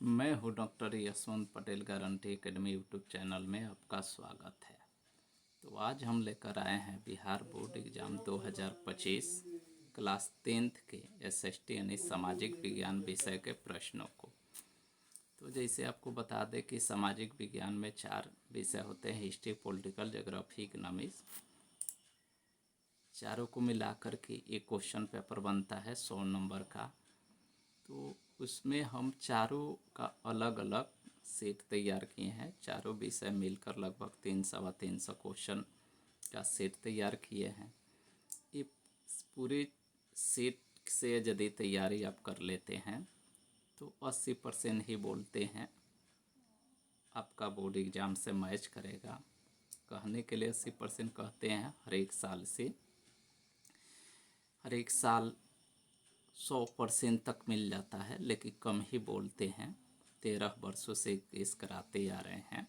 मैं हूं doctor Yashwant Patel guarantee academy YouTube channel में आपका स्वागत है। तो आज हम लेकर आए हैं Bihar board exam 2025 class 10th के एसएसटी यानी सामाजिक विज्ञान विषय के प्रश्नों को। तो जैसे आपको बता दें कि सामाजिक विज्ञान में 4 विषय होते हैं, हिस्ट्री, पॉलिटिकल, ज्योग्राफी, इकोनॉमिक्स। चारों को मिलाकर के एक क्वेश्चन पेपर बनता है 100 नंबर का। तो उसमें हम चारों का अलग अलग सेट तैयार किए हैं। चारों विषय मिलकर लगभग 300-350 क्वेश्चन का सेट तैयार किए हैं। ये पूरे सेट से यदि तैयारी आप कर लेते हैं तो 80% ही बोलते हैं आपका बोर्ड एग्ज़ाम से मैच करेगा। कहने के लिए 80% कहते हैं, हर एक साल 100% तक मिल जाता है, लेकिन कम ही बोलते हैं। 13 वर्षों से केस कराते आ रहे हैं,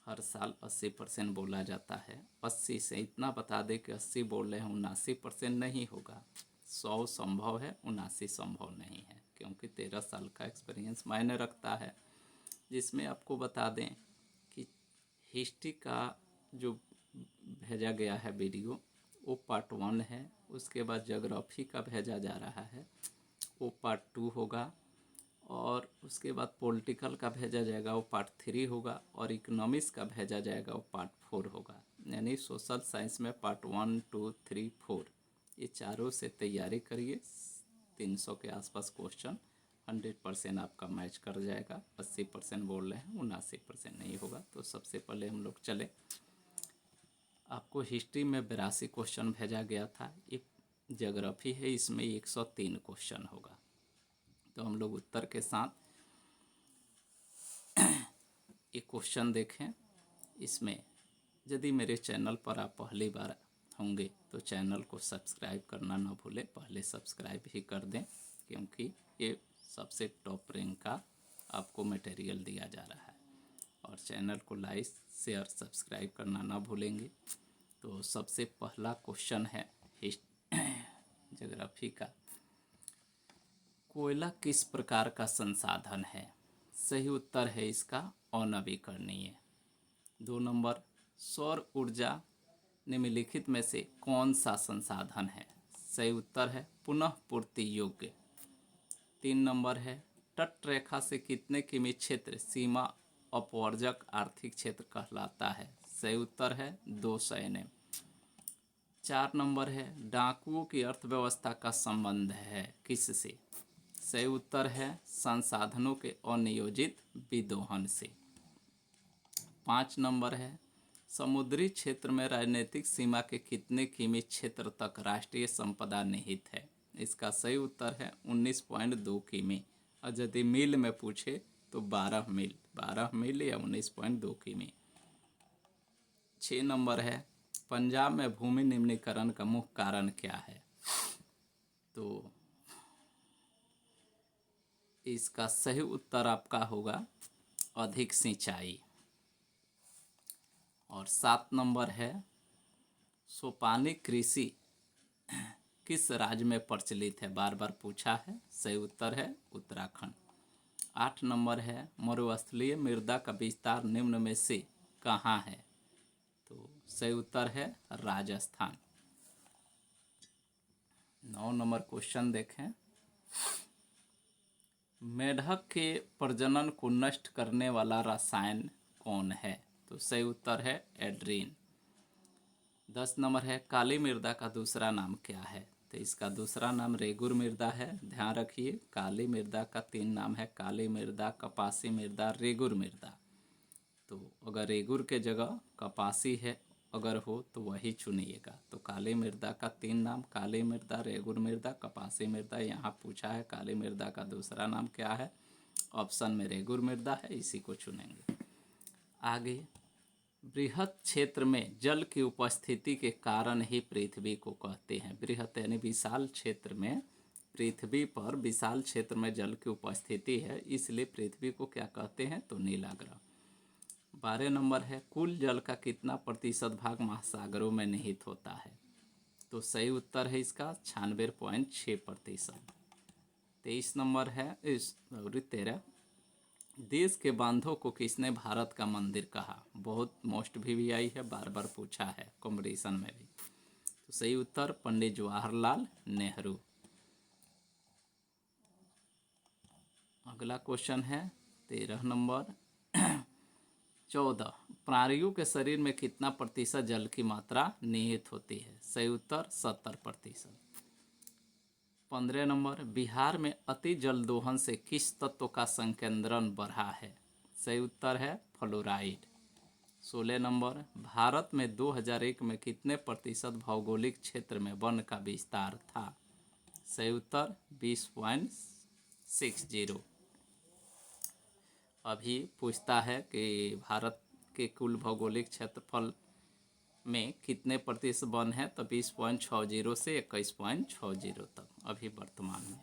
हर साल 80% बोला जाता है। 80 से इतना बता दें कि 80 बोल रहे हैं, 79% नहीं होगा। 100 संभव है, 79 संभव नहीं है, क्योंकि 13 साल का एक्सपीरियंस मायने रखता है। जिसमें आपको बता दें कि हिस्ट्री का जो भेजा गया है वीडियो वो पार्ट 1 है। उसके बाद ज्योग्राफी का भेजा जा रहा है, वो पार्ट 2 होगा। और उसके बाद पॉलिटिकल का भेजा जाएगा, वो पार्ट 3 होगा। और इकोनॉमिक्स का भेजा जाएगा, वो पार्ट 4 होगा। यानी सोशल साइंस में पार्ट 1, 2, 3, 4 ये चारों से तैयारी करिए। 300 के आसपास क्वेश्चन 100% आपका मैच कर जाएगा। 80% बोल रहे हैं, 79% नहीं होगा। तो सबसे पहले हम लोग चले। आपको हिस्ट्री में 82 क्वेश्चन भेजा गया था। ये ज्योग्राफी है, इसमें 103 क्वेश्चन होगा। तो हम लोग उत्तर के साथ एक क्वेश्चन देखें। इसमें यदि मेरे चैनल पर आप पहली बार होंगे तो चैनल को सब्सक्राइब करना ना भूलें। पहले सब्सक्राइब ही कर दें, क्योंकि ये सबसे टॉप रैंक का आपको मटेरियल दिया जा रहा है। और चैनल को लाइक, शेयर, सब्सक्राइब करना ना भूलेंगे। तो सबसे पहला क्वेश्चन है ज्योग्राफी का। कोयला किस प्रकार का संसाधन है? सही उत्तर है इसका अनवीकरणीय। 2 नंबर, सौर ऊर्जा निम्नलिखित में से कौन सा संसाधन है? सही उत्तर है पुनः पूर्ति योग्य। 3 नंबर है, तट रेखा से कितने किमी क्षेत्र सीमा अपवर्जक आर्थिक क्षेत्र कहलाता है? सही उत्तर है 200 NM। 4 नंबर है, डाकुओं की अर्थव्यवस्था का संबंध है किससे? सही उत्तर है संसाधनों के अनियोजित विदोहन से। 5 नंबर है, समुद्री क्षेत्र में राजनीतिक सीमा के कितने किमी क्षेत्र तक राष्ट्रीय संपदा निहित है? इसका सही उत्तर है 19.2 किमी। और यदि मील में पूछे तो 12 मील या 19.2 किमी। 6 नंबर है, पंजाब में भूमि निम्नीकरण का मुख्य कारण क्या है? तो इसका सही उत्तर आपका होगा अधिक सिंचाई। और 7 नंबर है, सोपानी कृषि किस राज्य में प्रचलित है? बार बार पूछा है। सही उत्तर है उत्तराखंड। 8 नंबर है, मरुस्थलीय मृदा का विस्तार निम्न में से कहाँ है? तो सही उत्तर है राजस्थान। 9 नंबर क्वेश्चन देखें। मेढक के प्रजनन को नष्ट करने वाला रसायन कौन है? तो सही उत्तर है एड्रीन। 10 नंबर है, काली मृदा का दूसरा नाम क्या है? तो इसका दूसरा नाम रेगुर मृदा है। ध्यान रखिए, काली मृदा का 3 नाम है, काली मृदा, कपासी मृदा, रेगुर मृदा। तो अगर रेगुर के जगह कपासी है अगर हो तो वही चुनिएगा। तो काली मृदा का 3 नाम, काली मृदा, रेगुर मृदा, कपासी मृदा। यहाँ पूछा है काली मृदा का दूसरा नाम क्या है? ऑप्शन में रेगुर मृदा है, इसी को चुनेंगे। आगे, बृहत क्षेत्र में जल की उपस्थिति के कारण ही पृथ्वी को कहते हैं। बृहत यानी विशाल क्षेत्र में, पृथ्वी पर विशाल क्षेत्र में जल की उपस्थिति है, इसलिए पृथ्वी को क्या कहते हैं? तो नीला ग्रह। 12 नंबर है, कुल जल का कितना प्रतिशत भाग महासागरों में निहित होता है? तो सही उत्तर है इसका 96.6%। 23 नंबर है इस 13, देश के बांधों को किसने भारत का मंदिर कहा? बहुत मोस्ट भी आई है, बार बार पूछा है कॉम्पिटिशन में भी। तो सही उत्तर पंडित जवाहरलाल नेहरू। अगला क्वेश्चन है 13 नंबर 14, प्राणियों के शरीर में कितना प्रतिशत जल की मात्रा निहित होती है? सही उत्तर 70%। 15 नंबर, बिहार में अति जल दोहन से किस तत्व का संकेंद्रण बढ़ा है? सही उत्तर है फ्लोराइड। 16 नंबर, भारत में 2001 में कितने प्रतिशत भौगोलिक क्षेत्र में वन का विस्तार था? सही उत्तर 20.60। अभी पूछता है कि भारत के कुल भौगोलिक क्षेत्रफल में कितने प्रतिशत वन है, तो 20.60 से 21.60 तक अभी वर्तमान में।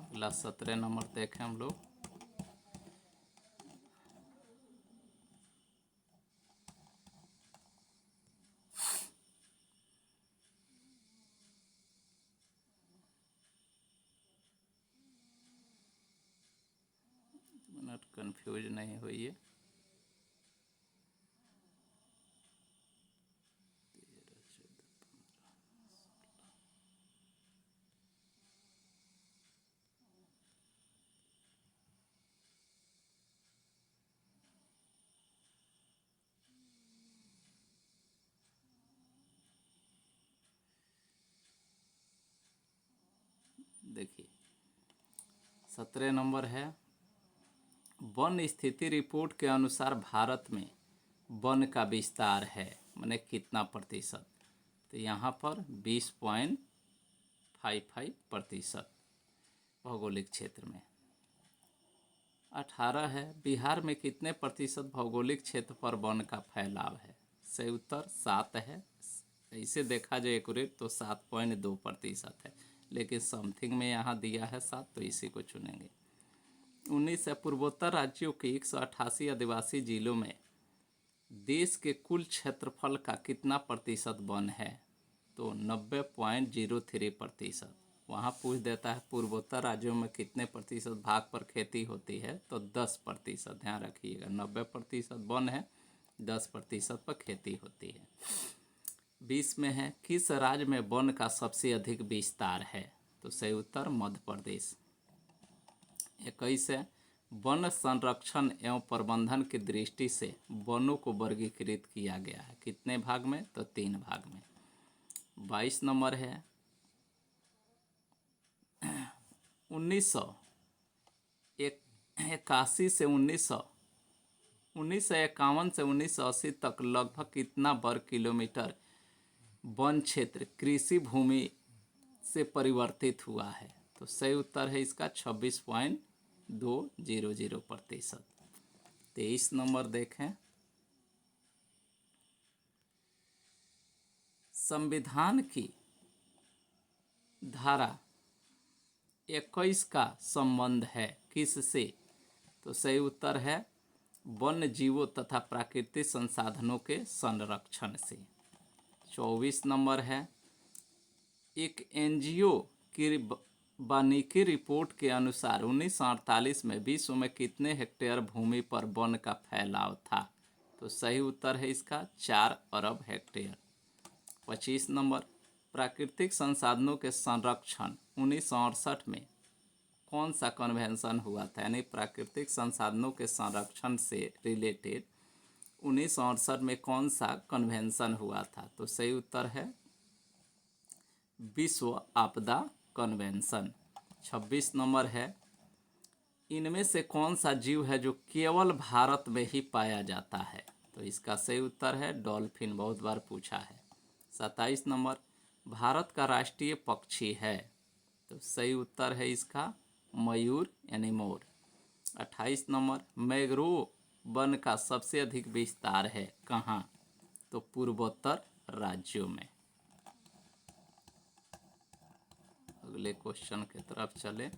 अगला 17 नंबर देखें हम लोग। मिनट, कंफ्यूज नहीं होइए। देखिए 17 नंबर है, वन स्थिति रिपोर्ट के अनुसार भारत में वन का विस्तार है माने कितना प्रतिशत? तो यहाँ पर 20.55% भौगोलिक क्षेत्र में। 18 है, बिहार में कितने प्रतिशत भौगोलिक क्षेत्र पर वन का फैलाव है? सही उत्तर 7 है। ऐसे देखा जाए एक्यूरेट तो 7.2% है, लेकिन समथिंग में यहाँ दिया है 7, तो इसी को चुनेंगे। 19 है, पूर्वोत्तर राज्यों के 188 आदिवासी जिलों में देश के कुल क्षेत्रफल का कितना प्रतिशत वन है? तो 90.03%। वहाँ पूछ देता है पूर्वोत्तर राज्यों में कितने प्रतिशत भाग पर खेती होती है, तो 10%। ध्यान रखिएगा 90% वन है, 10% पर खेती होती है। 20 में है, किस राज्य में वन का सबसे अधिक विस्तार है? तो सही उत्तर मध्य प्रदेश। 21 है, वन संरक्षण एवं प्रबंधन की दृष्टि से वनों को वर्गीकृत किया गया है कितने भाग में? तो 3 भाग में। 22 नंबर है, 1981 से 1951 से 1980 तक लगभग कितना वर्ग किलोमीटर वन क्षेत्र कृषि भूमि से परिवर्तित हुआ है? तो सही उत्तर है इसका 26.200%। 23 नंबर देखें, संविधान की धारा 21 का संबंध है किससे? तो सही उत्तर है वन्य जीवों तथा प्राकृतिक संसाधनों के संरक्षण से। 24 नंबर है, एक एनजीओ की वानिकी रिपोर्ट के अनुसार 1948 में विश्व में कितने हेक्टेयर भूमि पर वन का फैलाव था? तो सही उत्तर है इसका 4 अरब हेक्टेयर। 25 नंबर, प्राकृतिक संसाधनों के संरक्षण 1968 में कौन सा कन्वेंशन हुआ था? यानी प्राकृतिक संसाधनों के संरक्षण से रिलेटेड 1968 में कौन सा कन्वेंशन हुआ था? तो सही उत्तर है विश्व आपदा कन्वेंशन। 26 नंबर है, इनमें से कौन सा जीव है जो केवल भारत में ही पाया जाता है? तो इसका सही उत्तर है डॉल्फिन, बहुत बार पूछा है। 27 नंबर, भारत का राष्ट्रीय पक्षी है? तो सही उत्तर है इसका मयूर यानी मोर। 28 नंबर, मैंग्रोव वन का सबसे अधिक विस्तार है कहाँ? तो पूर्वोत्तर राज्यों में। अगले क्वेश्चन की तरफ चले।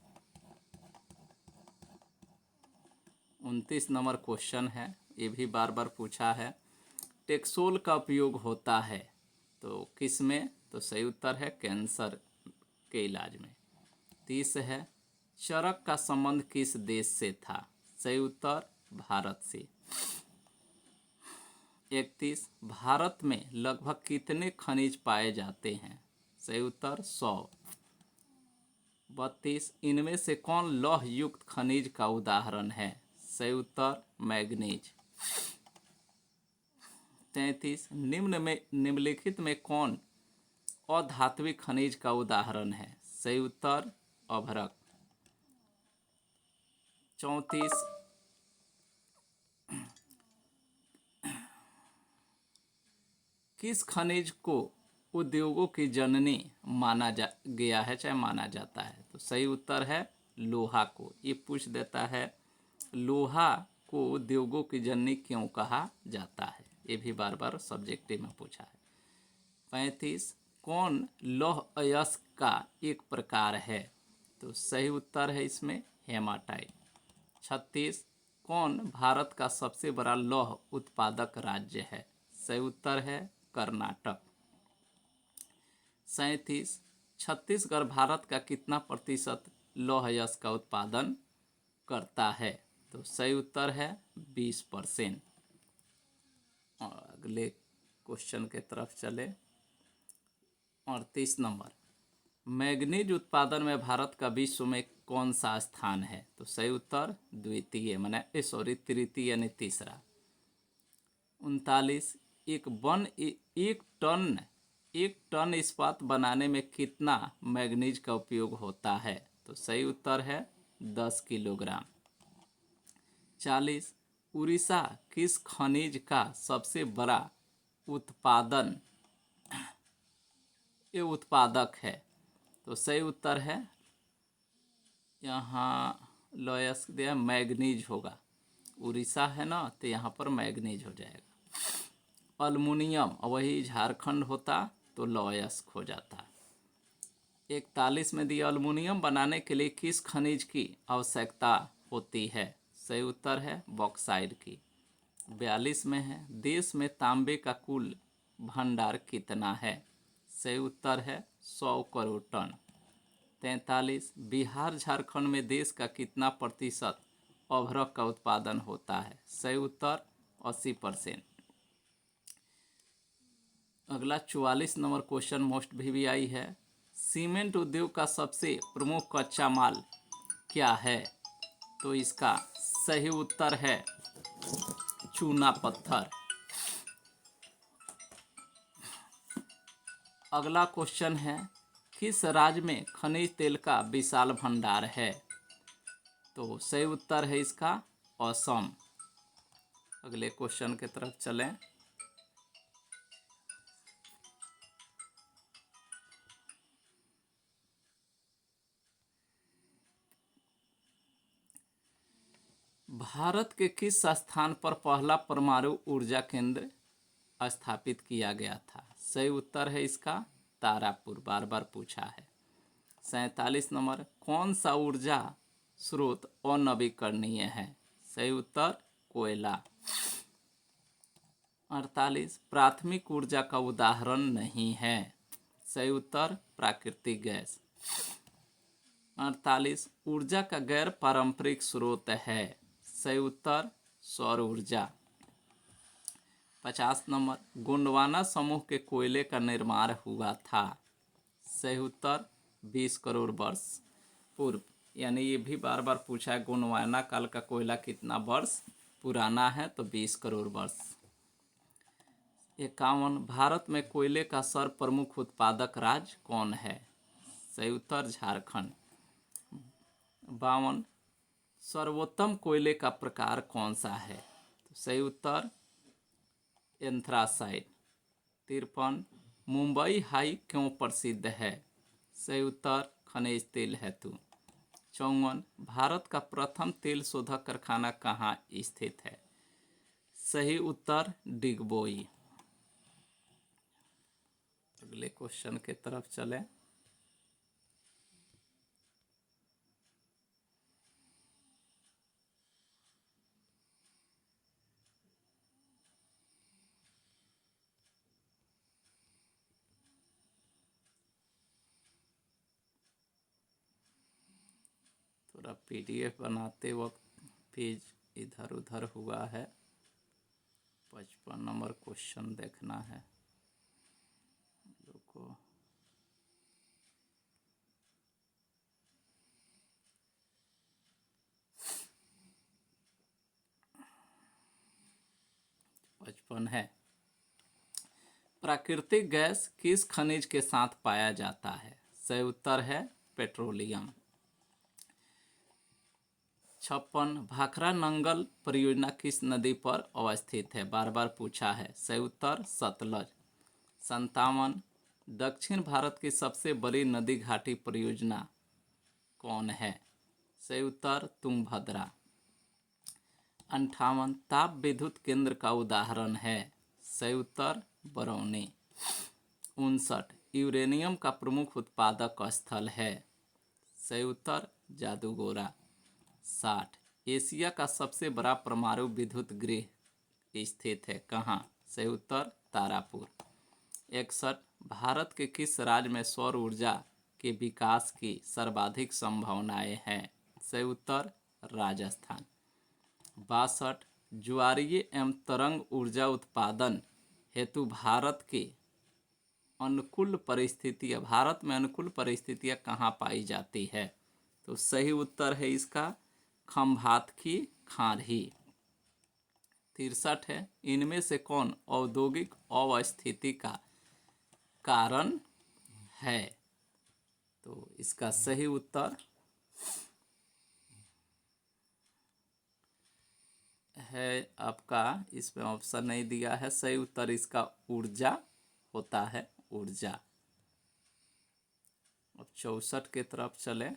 29 नंबर क्वेश्चन है, ये भी बार बार पूछा है। टेक्सोल का उपयोग होता है तो किस में? तो सही उत्तर है कैंसर के इलाज में। 30 है, चरक का संबंध किस देश से था? सही उत्तर भारत से। 31, भारत में लगभग कितने खनिज पाए जाते हैं? सही उत्तर 100। 32, इनमें से कौन लौह युक्त खनिज का उदाहरण है? सही उत्तर मैग्नीज। 33, निम्नलिखित में कौन अधात्विक खनिज का उदाहरण है? सही उत्तर अभ्रक। 34, किस खनिज को उद्योगों की जननी माना गया है, चाहे माना जाता है? तो सही उत्तर है लोहा को। ये पूछ देता है लोहा को उद्योगों की जननी क्यों कहा जाता है, ये भी बार बार सब्जेक्टिव में पूछा है। 35, कौन लौह अयस्क का एक प्रकार है? तो सही उत्तर है इसमें हेमाटाइट। 36, कौन भारत का सबसे बड़ा लौह उत्पादक राज्य है? सही उत्तर है कर्नाटक। 37, छत्तीसगढ़ भारत का कितना प्रतिशत लौह अयस्क का उत्पादन करता है? तो सही उत्तर है 20%। और अगले क्वेश्चन के तरफ चले। 38 नंबर, मैग्नीज उत्पादन में भारत का विश्व में कौन सा स्थान है? तो सही उत्तर द्वितीय, माने तृतीय यानी तीसरा। 39, एक टन इस्पात बनाने में कितना मैग्नीज का उपयोग होता है? तो सही उत्तर है 10 किलोग्राम। 40, उड़ीसा किस खनिज का सबसे बड़ा उत्पादक है? तो सही उत्तर है यहाँ लोयस दिया मैग्नीज होगा, उड़ीसा है ना, तो यहाँ पर मैग्नीज हो जाएगा। अल्मुनियम वही झारखंड होता तो लोयस्क हो जाता। 41 में दिया अल्मुनियम बनाने के लिए किस खनिज की आवश्यकता होती है? सही उत्तर है बॉक्साइट की। 42 में है, देश में तांबे का कुल भंडार कितना है? सही उत्तर है 100 करोड़ टन। 43, बिहार झारखंड में देश का कितना प्रतिशत अभ्रक का उत्पादन होता है? सही उत्तर 80%। अगला 44 नंबर क्वेश्चन मोस्ट VVI है, सीमेंट उद्योग का सबसे प्रमुख कच्चा माल क्या है? तो इसका सही उत्तर है चूना पत्थर। अगला क्वेश्चन है, किस राज्य में खनिज तेल का विशाल भंडार है? तो सही उत्तर है इसका असम। अगले क्वेश्चन की तरफ चलें। भारत के किस स्थान पर पहला परमाणु ऊर्जा केंद्र स्थापित किया गया था? सही उत्तर है इसका तारापुर, बार बार पूछा है। 47 नंबर, कौन सा ऊर्जा स्रोत अनवीकरणीय है? सही उत्तर कोयला। 48, प्राथमिक ऊर्जा का उदाहरण नहीं है? सही उत्तर प्राकृतिक गैस। 48, ऊर्जा का गैर पारंपरिक स्रोत है? सही उत्तर सौर ऊर्जा। 50 नंबर, गोंडवाना समूह के कोयले का निर्माण हुआ था? सही उत्तर 20 करोड़ वर्ष पूर्व। यानी ये भी बार बार पूछा है गोंडवाना काल का कोयला कितना वर्ष पुराना है? तो 20 करोड़ वर्ष। 51, भारत में कोयले का सर्व प्रमुख उत्पादक राज्य कौन है? सही उत्तर झारखंड। 52, सर्वोत्तम कोयले का प्रकार कौन सा है? तो सही उत्तर एंथ्रासाइट। 53, मुंबई हाई क्यों प्रसिद्ध है? सही उत्तर खनिज तेल हेतु। 54, भारत का प्रथम तेल शोधक कारखाना कहाँ स्थित है? सही उत्तर डिगबोई। अगले क्वेश्चन के तरफ चलें। थोड़ा पीडीएफ बनाते वक्त पेज इधर उधर हुआ है। 55 नंबर क्वेश्चन देखना है लोग को। पचपन है। प्राकृतिक गैस किस खनिज के साथ पाया जाता है? सही उत्तर है पेट्रोलियम। 56 भाखड़ा नंगल परियोजना किस नदी पर अवस्थित है? बार बार पूछा है। सही उत्तर सतलज। 57 दक्षिण भारत की सबसे बड़ी नदी घाटी परियोजना कौन है? सही उत्तर तुंगभद्रा। 58 ताप विद्युत केंद्र का उदाहरण है? सही उत्तर बरौनी। 59 यूरेनियम का प्रमुख उत्पादक स्थल है? सही उत्तर जादूगोरा। 60 एशिया का सबसे बड़ा परमाणु विद्युत गृह स्थित है कहाँ? सही उत्तर तारापुर। 61 भारत के किस राज्य में सौर ऊर्जा के विकास की सर्वाधिक संभावनाएं हैं? सही उत्तर राजस्थान। 62 ज्वारीय एवं तरंग ऊर्जा उत्पादन हेतु भारत में अनुकूल परिस्थितियां कहाँ पाई जाती है? तो सही उत्तर है इसका खंभात की खाड़ी। 63 है इनमें से कौन औद्योगिक अवस्थिति का कारण है? तो इसका सही उत्तर है आपका, इसमें ऑप्शन नहीं दिया है, सही उत्तर इसका ऊर्जा होता है, ऊर्जा। अब 64 के तरफ चले।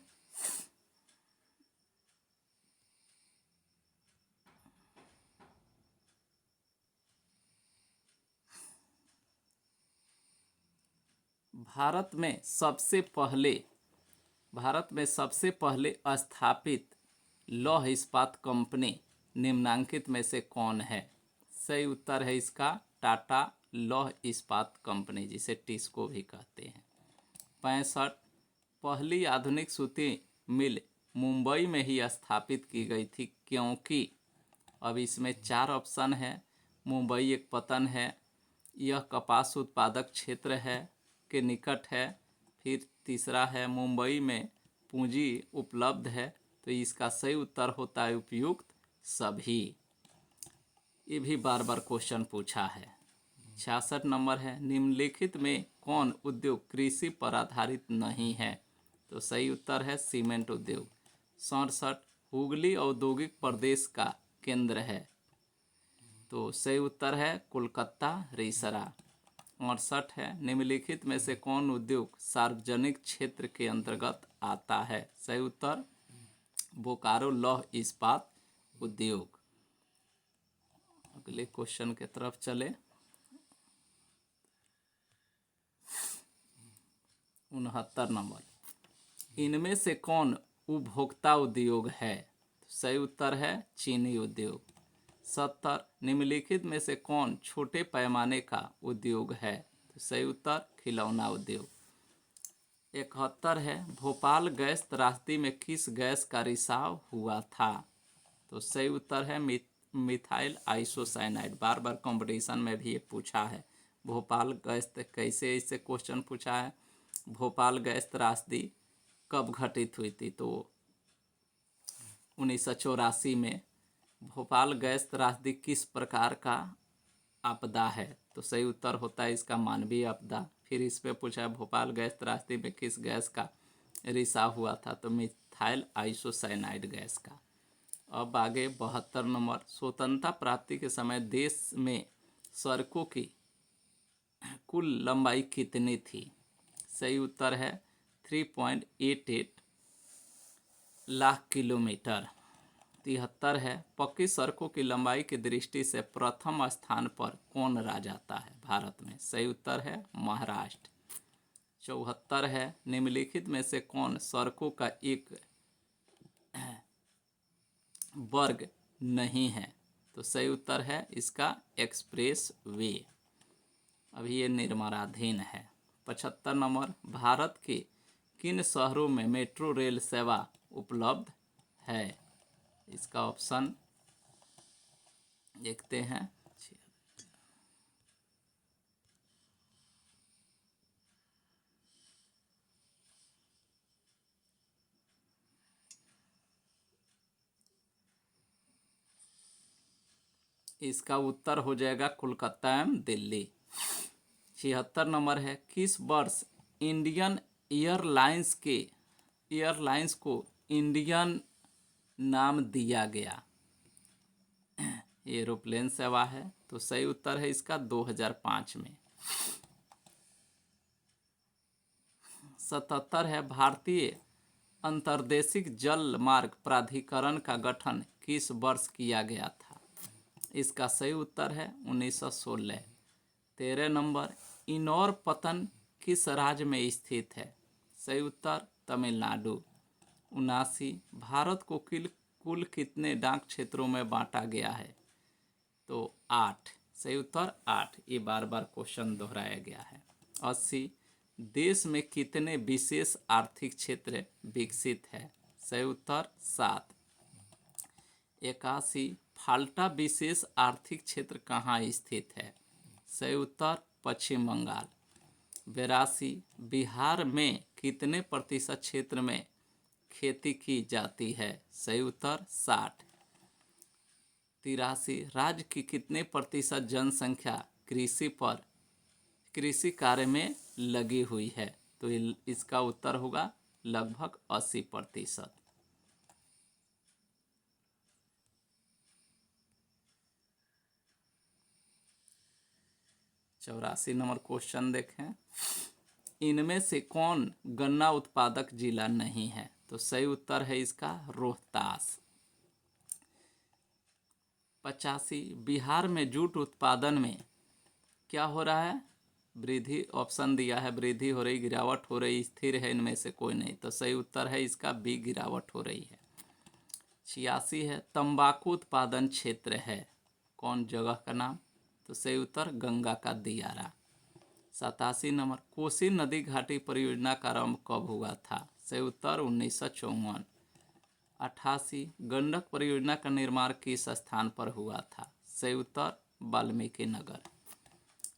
भारत में सबसे पहले स्थापित लौह इस्पात कंपनी निम्नांकित में से कौन है? सही उत्तर है इसका टाटा लौह इस्पात कंपनी, जिसे टिस्को भी कहते हैं। 65 पहली आधुनिक सूती मिल मुंबई में ही स्थापित की गई थी क्योंकि? अब इसमें 4 ऑप्शन है। मुंबई एक पतन है, यह कपास उत्पादक क्षेत्र है के निकट है, फिर तीसरा है मुंबई में पूंजी उपलब्ध है। तो इसका सही उत्तर होता है उपयुक्त सभी। ये भी बार बार क्वेश्चन पूछा है। 66 नंबर है निम्नलिखित में कौन उद्योग कृषि पर आधारित नहीं है? तो सही उत्तर है सीमेंट उद्योग। 67 हुगली औद्योगिक प्रदेश का केंद्र है? तो सही उत्तर है कोलकाता रिसरा। 68 है निम्नलिखित में से कौन उद्योग सार्वजनिक क्षेत्र के अंतर्गत आता है? सही उत्तर बोकारो लौह इस्पात उद्योग। अगले क्वेश्चन के तरफ चले। 69 नंबर इनमें से कौन उपभोक्ता उद्योग है? सही उत्तर है चीनी उद्योग। 70 निम्नलिखित में से कौन छोटे पैमाने का उद्योग है? तो सही उत्तर खिलौना उद्योग। 71 है भोपाल गैस त्रासदी में किस गैस का रिसाव हुआ था? तो सही उत्तर है मिथाइल आइसोसाइनाइड। बार बार कंपटीशन में भी ये पूछा है। भोपाल गैस कैसे इससे क्वेश्चन पूछा है, भोपाल गैस त्रासदी कब घटित हुई थी? तो 1984 में। भोपाल गैस त्रासदी किस प्रकार का आपदा है? तो सही उत्तर होता है इसका मानवीय आपदा। फिर इस पे पूछा है भोपाल गैस त्रासदी में किस गैस का रिसाव हुआ था? तो मिथाइल आइसोसाइनाइड गैस का। अब आगे 72 नंबर स्वतंत्रता प्राप्ति के समय देश में सड़कों की कुल लंबाई कितनी थी? सही उत्तर है 3.88 लाख किलोमीटर। 73 है पक्की सड़कों की लंबाई की दृष्टि से प्रथम स्थान पर कौन राज्य आता है भारत में? सही उत्तर है महाराष्ट्र। 74 है निम्नलिखित में से कौन सड़कों का एक वर्ग नहीं है? तो सही उत्तर है इसका एक्सप्रेस वे, अभी ये निर्माणाधीन है। 75 नंबर भारत के किन शहरों में मेट्रो रेल सेवा उपलब्ध है। इसका ऑप्शन देखते हैं। इसका उत्तर हो जाएगा कोलकाता एवं दिल्ली। 76 नंबर है, किस वर्ष इंडियन एयरलाइंस को इंडियन नाम दिया गया? एरोप्लेन सेवा है, तो सही उत्तर है इसका 2005 में। 77 है, भारतीय अंतर्देशीय जल मार्ग प्राधिकरण का गठन किस वर्ष किया गया था? इसका सही उत्तर है 1916। 13 नंबर, इनौर पतन किस राज्य में स्थित है? सही उत्तर तमिलनाडु। 79, भारत को कुल कितने डाक क्षेत्रों में बांटा गया है? तो 8, सही उत्तर 8। ये बार बार क्वेश्चन दोहराया गया है। 80, देश में कितने विशेष आर्थिक क्षेत्र विकसित है? सही उत्तर 7। 81, फाल्टा विशेष आर्थिक क्षेत्र कहाँ स्थित है? सही उत्तर पश्चिम बंगाल। 82, बिहार में कितने प्रतिशत क्षेत्र में खेती की जाती है? सही उत्तर 60। 83, राज्य की कितने प्रतिशत जनसंख्या कृषि कार्य में लगी हुई है? तो इसका उत्तर होगा लगभग 80%। 84 नंबर क्वेश्चन देखें, इनमें से कौन गन्ना उत्पादक जिला नहीं है? तो सही उत्तर है इसका रोहतास। 85, बिहार में जूट उत्पादन में क्या हो रहा है? वृद्धि ऑप्शन दिया है, वृद्धि हो रही, गिरावट हो रही, स्थिर है, इनमें से कोई नहीं। तो सही उत्तर है इसका बी, गिरावट हो रही है। 86 है, तंबाकू उत्पादन क्षेत्र है कौन जगह का नाम? तो सही उत्तर गंगा का दियारा। 87 नंबर, कोसी नदी घाटी परियोजना का आरंभ कब हुआ था? सही उत्तर 1954। 88, गंडक परियोजना का निर्माण किस स्थान पर हुआ था? सही उत्तर वाल्मीकि नगर।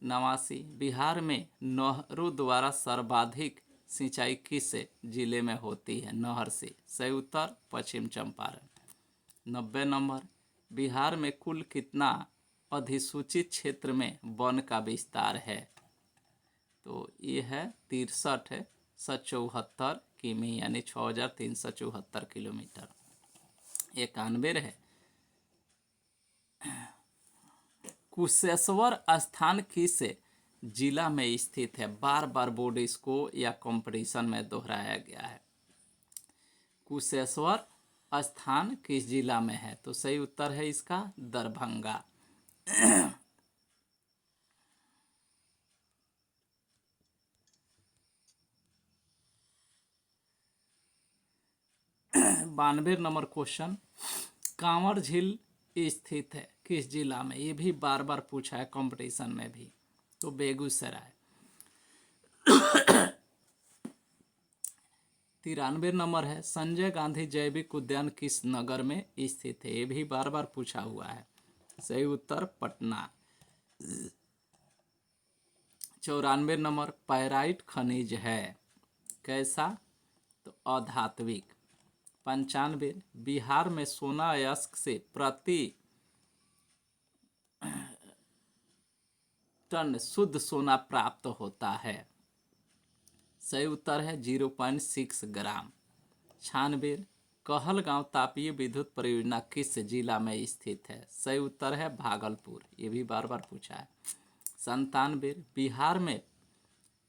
89, बिहार में नहरों द्वारा सर्वाधिक सिंचाई किस जिले में होती है? नहर से। सही उत्तर पश्चिम चंपारण। 90 नंबर, बिहार में कुल कितना अधिसूचित क्षेत्र में वन का विस्तार है? तो ये है 63,774 किमी यानी 6,374 किलोमीटर। 91 है, कुशेश्वर स्थान किस जिला में स्थित है? बार बार बोर्ड इसको या कंपटीशन में दोहराया गया है। कुशेश्वर स्थान किस जिला में है? तो सही उत्तर है इसका दरभंगा। बानवे नंबर क्वेश्चन, कांवर झील स्थित है किस जिला में? ये भी बार बार पूछा है कंपटीशन में भी। तो बेगूसराय। 93 नंबर है, संजय गांधी जैविक उद्यान किस नगर में स्थित है? ये भी बार बार पूछा हुआ है। सही उत्तर पटना। 94 नंबर, पैराइट खनिज है कैसा? तो अधात्विक। 95, बिहार में सोना अयस्क से प्रति टन शुद्ध सोना प्राप्त होता है? सही उत्तर है 0.6 ग्राम। 96, कहलगांव तापीय विद्युत परियोजना किस जिला में स्थित है? सही उत्तर है भागलपुर। ये भी बार बार पूछा है। 97, बिहार में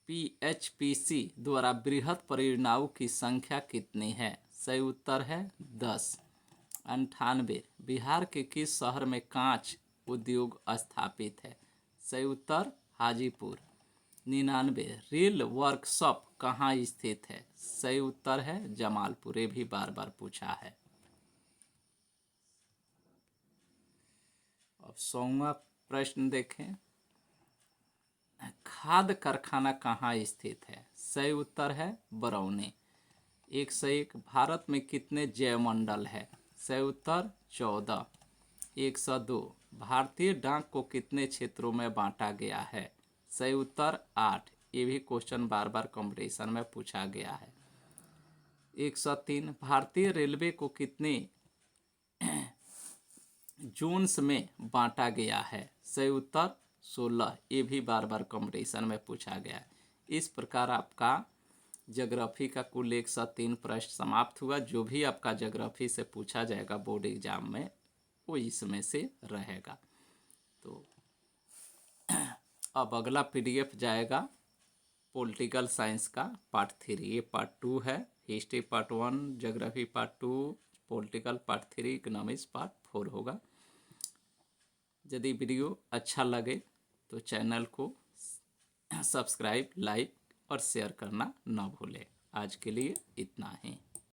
PHPC द्वारा बृहद परियोजनाओं की संख्या कितनी है? सही उत्तर है 10। 98, बिहार के किस शहर में कांच उद्योग स्थापित है? सही उत्तर हाजीपुर। 99, रेल वर्कशॉप कहाँ स्थित है? सही उत्तर है जमालपुर। ये भी बार बार पूछा है। अब 100वां प्रश्न देखें, खाद कारखाना कहाँ स्थित है? सही उत्तर है बरौनी। 101 भारत में कितने जैवमंडल है? सही उत्तर 14। 102 भारतीय डाक को कितने क्षेत्रों में बांटा गया है? सही उत्तर 8। ये भी क्वेश्चन बार बार कंपटीशन में पूछा गया है। 103 भारतीय रेलवे को कितने जोन्स में बांटा गया है? सही उत्तर 16। ये भी बार बार कंपटीशन में पूछा गया है। इस प्रकार आपका ज्योग्राफी का कुल 103 प्रश्न समाप्त हुआ। जो भी आपका ज्योग्राफी से पूछा जाएगा बोर्ड एग्जाम में वो इसमें से रहेगा। तो अब अगला पीडीएफ जाएगा पॉलिटिकल साइंस का पार्ट 3। ये पार्ट 2 है, history part 1, geography part 2, political part 3, economics part 4 होगा। यदि वीडियो अच्छा लगे तो चैनल को सब्सक्राइब, लाइक और शेयर करना ना भूलें। आज के लिए इतना ही।